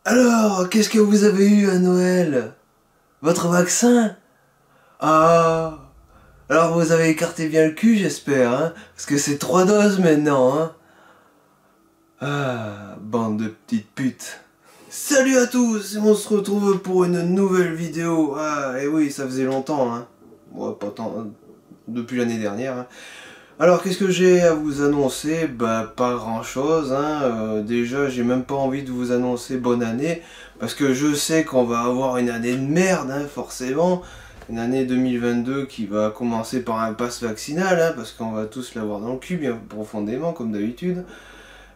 Alors, qu'est-ce que vous avez eu à Noël? Votre vaccin? Ah, alors vous avez écarté bien le cul, j'espère, hein? Parce que c'est 3 doses maintenant, hein? Ah, bande de petites putes. Salut à tous, et on se retrouve pour une nouvelle vidéo. Ah, et oui, ça faisait longtemps, hein? Bon, pas tant, depuis l'année dernière, hein. Alors, qu'est-ce que j'ai à vous annoncer? Bah, pas grand-chose, hein. Déjà, j'ai même pas envie de vous annoncer bonne année, parce que je sais qu'on va avoir une année de merde, hein, forcément. Une année 2022 qui va commencer par un pass vaccinal, hein, parce qu'on va tous l'avoir dans le cul, bien profondément, comme d'habitude.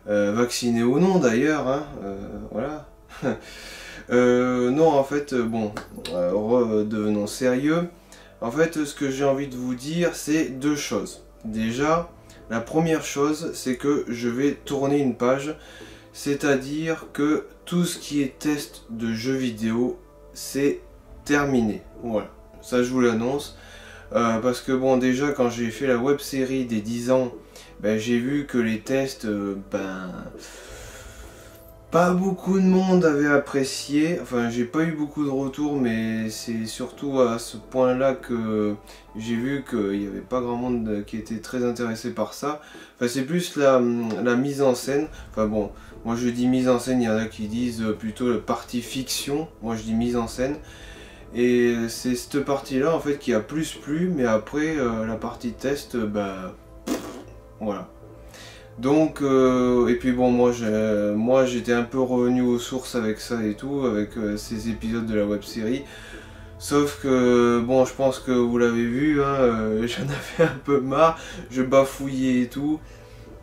Vacciné ou non, d'ailleurs, hein, voilà. Non, en fait, bon, redevenons sérieux. En fait, ce que j'ai envie de vous dire, c'est deux choses. Déjà, la première chose, c'est que je vais tourner une page, c'est-à-dire que tout ce qui est test de jeux vidéo, c'est terminé. Voilà, ça je vous l'annonce. Parce que bon, déjà, quand j'ai fait la web série des 10 ans, ben, j'ai vu que les tests, pas beaucoup de monde avait apprécié, enfin j'ai pas eu beaucoup de retours, mais c'est surtout à ce point-là que j'ai vu qu'il n'y avait pas grand monde qui était très intéressé par ça. Enfin c'est plus la mise en scène, enfin bon, moi je dis mise en scène, il y en a qui disent plutôt la partie fiction, moi je dis mise en scène. Et c'est cette partie-là en fait qui a plus plu, mais après la partie test, bah voilà. Donc, et puis bon, moi j'étais un peu revenu aux sources avec ça et tout, avec ces épisodes de la web série. Sauf que, bon, je pense que vous l'avez vu, hein, j'en avais un peu marre, je bafouillais et tout.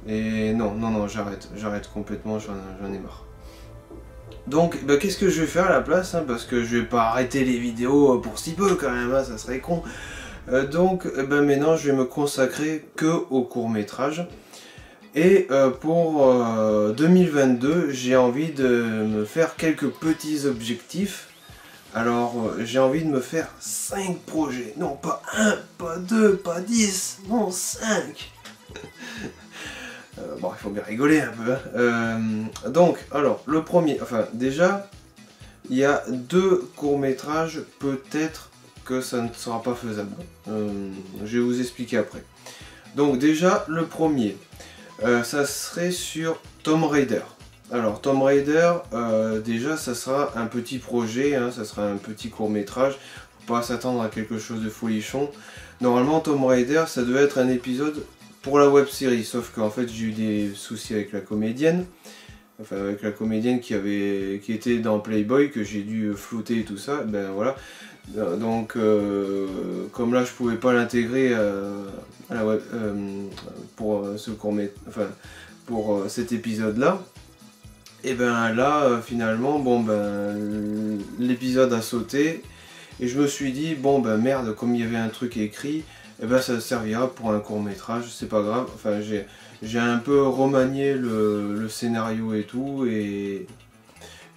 Et non, non, non, j'arrête complètement, j'en ai marre. Donc, bah, qu'est-ce que je vais faire à la place, hein, parce que je vais pas arrêter les vidéos pour si peu quand même, hein, ça serait con. Donc, bah, maintenant je vais me consacrer que au court-métrage. Et pour 2022, j'ai envie de me faire quelques petits objectifs. Alors, j'ai envie de me faire 5 projets. Non, pas un, pas 2, pas 10, non 5. Bon, il faut bien rigoler un peu, hein. Donc, alors, le premier, enfin, déjà, il y a 2 courts-métrages, peut-être que ça ne sera pas faisable. Je vais vous expliquer après. Donc, déjà, le premier. Ça serait sur Tomb Raider. Alors Tomb Raider, déjà ça sera un petit projet, hein, ça sera un petit court métrage, faut pas s'attendre à quelque chose de folichon. Normalement Tomb Raider ça devait être un épisode pour la web série, sauf qu'en fait j'ai eu des soucis avec la comédienne, enfin avec la comédienne qui était dans Playboy, que j'ai dû flouter et tout ça, ben voilà. Donc comme là je pouvais pas l'intégrer à la web, pour ce court métrage, enfin pour cet épisode là, et ben là finalement bon ben l'épisode a sauté et je me suis dit bon ben merde, comme il y avait un truc écrit, et ben ça servira pour un court métrage, c'est pas grave. Enfin j'ai un peu remanié le scénario et tout, et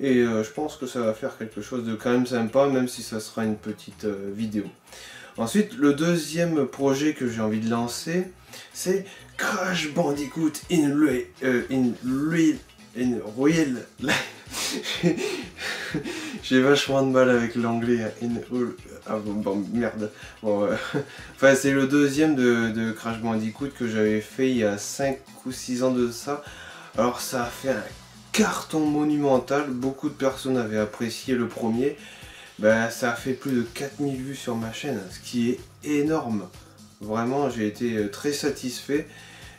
je pense que ça va faire quelque chose de quand même sympa, même si ça sera une petite vidéo. Ensuite, le deuxième projet que j'ai envie de lancer, c'est Crash Bandicoot in Real Life. J'ai vachement de mal avec l'anglais. Ah bon, merde. Bon, enfin, c'est le deuxième de Crash Bandicoot que j'avais fait il y a 5 ou 6 ans de ça. Alors ça a fait un carton monumental, beaucoup de personnes avaient apprécié le premier. Ben, ça a fait plus de 4000 vues sur ma chaîne, ce qui est énorme. Vraiment, j'ai été très satisfait.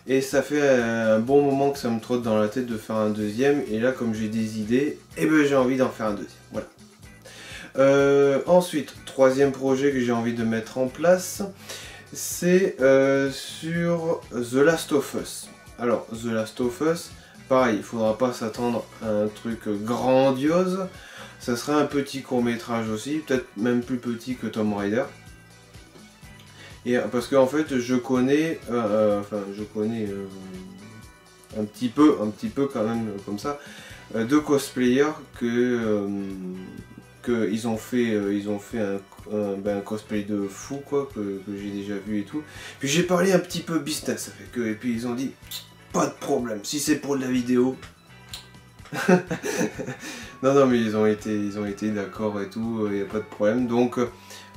Et ça fait un bon moment que ça me trotte dans la tête de faire un deuxième. Et là, comme j'ai des idées, eh ben, j'ai envie d'en faire un deuxième. Voilà. Ensuite, troisième projet que j'ai envie de mettre en place, c'est sur The Last of Us. Alors, The Last of Us, pareil, il ne faudra pas s'attendre à un truc grandiose. Ça sera un petit court métrage aussi, peut-être même plus petit que Tomb Raider. Et parce qu'en fait, je connais un petit peu quand même comme ça, deux cosplayers que ils ont fait un cosplay de fou quoi, que j'ai déjà vu et tout. Puis j'ai parlé un petit peu business avec eux et puis ils ont dit pas de problème, si c'est pour de la vidéo, Non, non, mais ils ont été d'accord et tout, il n'y a pas de problème. Donc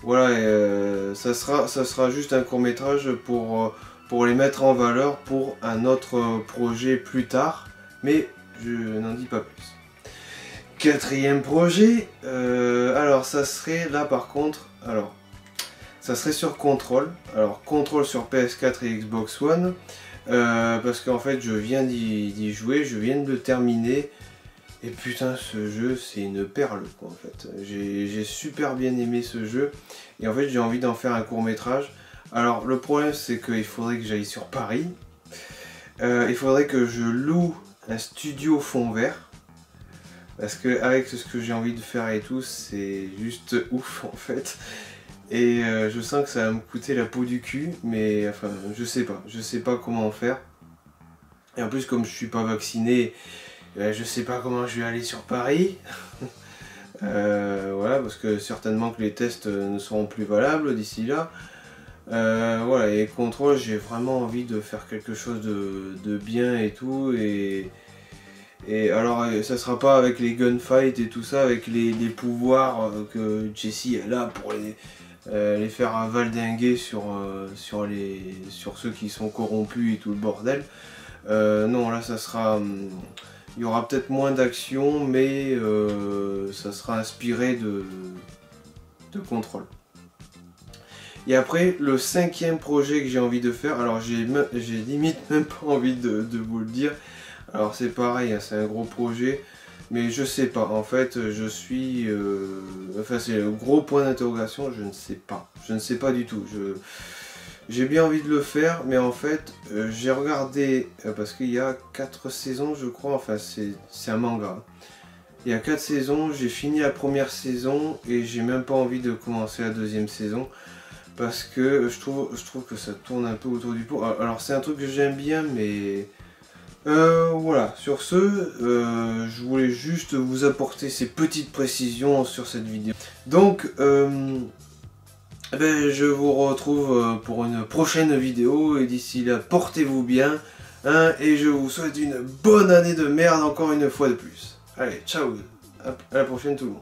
voilà, ça sera juste un court métrage pour les mettre en valeur pour un autre projet plus tard, mais je n'en dis pas plus. Quatrième projet, alors ça serait là par contre, alors ça serait sur Control, alors Control sur PS4 et Xbox One, parce qu'en fait je viens d'y jouer, je viens de le terminer, et putain ce jeu c'est une perle quoi en fait, j'ai super bien aimé ce jeu, et en fait j'ai envie d'en faire un court métrage. Alors le problème c'est qu'il faudrait que j'aille sur Paris, il faudrait que je loue un studio fond vert, parce que avec ce que j'ai envie de faire et tout, c'est juste ouf en fait. Et je sens que ça va me coûter la peau du cul, mais enfin je sais pas comment faire. Et en plus comme je suis pas vacciné, je sais pas comment je vais aller sur Paris. Voilà, parce que certainement que les tests ne seront plus valables d'ici là. Voilà, et Control, j'ai vraiment envie de faire quelque chose de bien et tout. Et alors, ça sera pas avec les gunfights et tout ça, avec les pouvoirs que Jessie est là pour les faire valdinguer sur ceux qui sont corrompus et tout le bordel. Non, là, ça sera... il y aura peut-être moins d'action, mais ça sera inspiré de Control. Et après, le cinquième projet que j'ai envie de faire, alors j'ai limite même pas envie de vous le dire. Alors c'est pareil, hein, c'est un gros projet, mais je sais pas, en fait je suis... enfin c'est le gros point d'interrogation, je ne sais pas du tout. J'ai bien envie de le faire, mais en fait j'ai regardé, parce qu'il y a 4 saisons je crois, enfin c'est un manga. Il y a 4 saisons, j'ai fini la première saison et j'ai même pas envie de commencer la deuxième saison. Parce que je trouve que ça tourne un peu autour du pot. Alors c'est un truc que j'aime bien, mais... voilà, sur ce, je voulais juste vous apporter ces petites précisions sur cette vidéo. Donc, je vous retrouve pour une prochaine vidéo, et d'ici là, portez-vous bien, hein, et je vous souhaite une bonne année de merde encore une fois de plus. Allez, ciao, à la prochaine tout le monde.